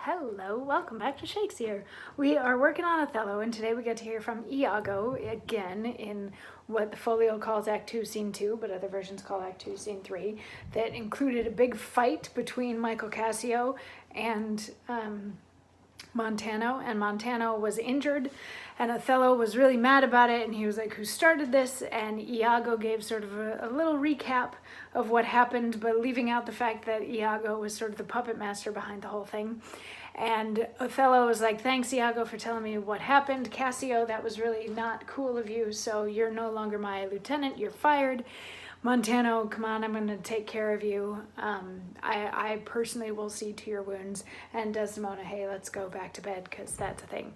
Hello, welcome back to Shakesyear. We are working on Othello, and today we get to hear from Iago again in what the folio calls Act 2, Scene 2, but other versions call Act 2, Scene 3, that included a big fight between Michael Cassio and Montano, and Montano was injured, and Othello was really mad about it, and he was like, who started this? And Iago gave sort of a little recap of what happened, but leaving out the fact that Iago was sort of the puppet master behind the whole thing. And Othello was like, thanks, Iago, for telling me what happened. Cassio, that was really not cool of you, so you're no longer my lieutenant, you're fired. Montano, come on, I'm going to take care of you. I personally will see to your wounds. And Desdemona, hey, let's go back to bed, because that's a thing.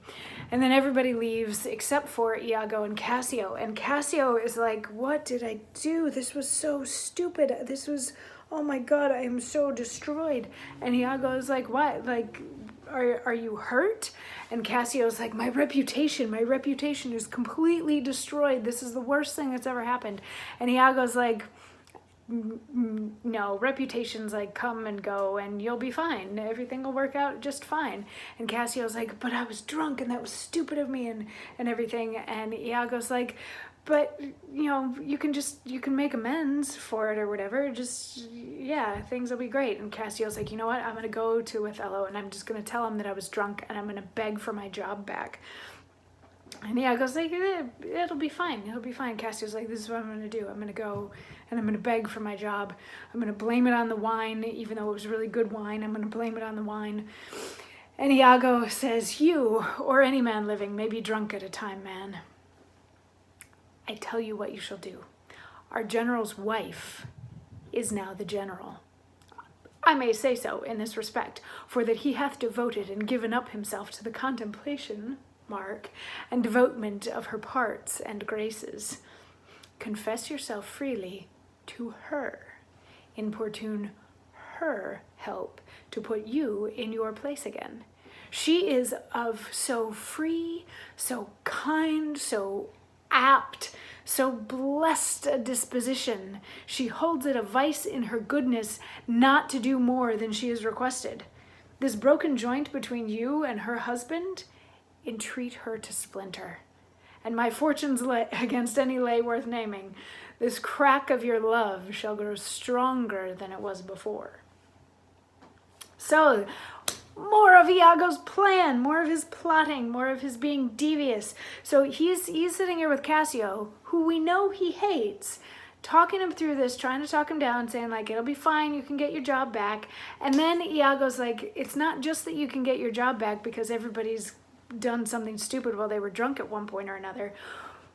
And then everybody leaves except for Iago and Cassio. And Cassio is like, what did I do? This was so stupid. This was, oh my God, I am so destroyed. And Iago is like, what? Like, are you hurt? And Cassio's like, my reputation is completely destroyed. This is the worst thing that's ever happened. And Iago's like, no, reputations like come and go and you'll be fine. Everything will work out just fine. And Cassio's like, but I was drunk and that was stupid of me and everything. And Iago's like, but you know, you can make amends for it or whatever. Just, yeah, things will be great. And Cassio's like, you know what? I'm going to go to Othello and I'm just going to tell him that I was drunk and I'm going to beg for my job back. And Iago's like, it'll be fine. It'll be fine. Cassio's like, this is what I'm going to do. I'm going to go and I'm going to beg for my job. I'm going to blame it on the wine, even though it was really good wine. I'm going to blame it on the wine. And Iago says, you or any man living may be drunk at a time, man. I tell you what you shall do. Our general's wife is now the general. I may say so in this respect, for that he hath devoted and given up himself to the contemplation, and devotement of her parts and graces. Confess yourself freely to her, importune her help to put you in your place again. She is of so free, so kind, so apt, so blessed a disposition. She holds it a vice in her goodness not to do more than she is requested. This broken joint between you and her husband, entreat her to splinter. And my fortunes against any lay worth naming, this crack of your love shall grow stronger than it was before. So, more of Iago's plan, more of his plotting, more of his being devious. So he's sitting here with Cassio, who we know he hates, talking him through this, trying to talk him down, saying like, it'll be fine, you can get your job back. And then Iago's like, it's not just that you can get your job back because everybody's done something stupid while they were drunk at one point or another,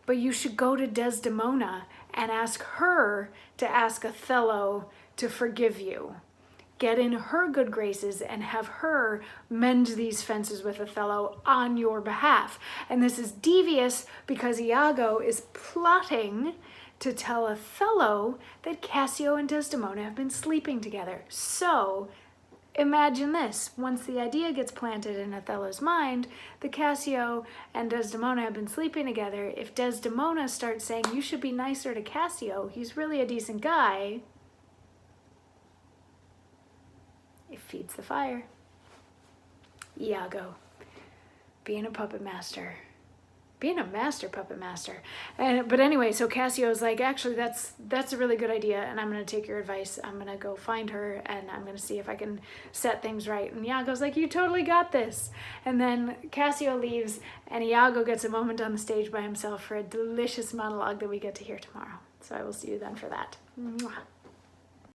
but you should go to Desdemona and ask her to ask Othello to forgive you. Get in her good graces and have her mend these fences with Othello on your behalf. And this is devious because Iago is plotting to tell Othello that Cassio and Desdemona have been sleeping together. So imagine this, once the idea gets planted in Othello's mind that Cassio and Desdemona have been sleeping together, if Desdemona starts saying, you should be nicer to Cassio, he's really a decent guy, it feeds the fire. Iago, being a puppet master. Being a master puppet master. But anyway, so Cassio's like, actually, that's a really good idea, and I'm going to take your advice. I'm going to go find her, and I'm going to see if I can set things right. And Iago's like, you totally got this. And then Cassio leaves, and Iago gets a moment on the stage by himself for a delicious monologue that we get to hear tomorrow. So I will see you then for that. Mwah.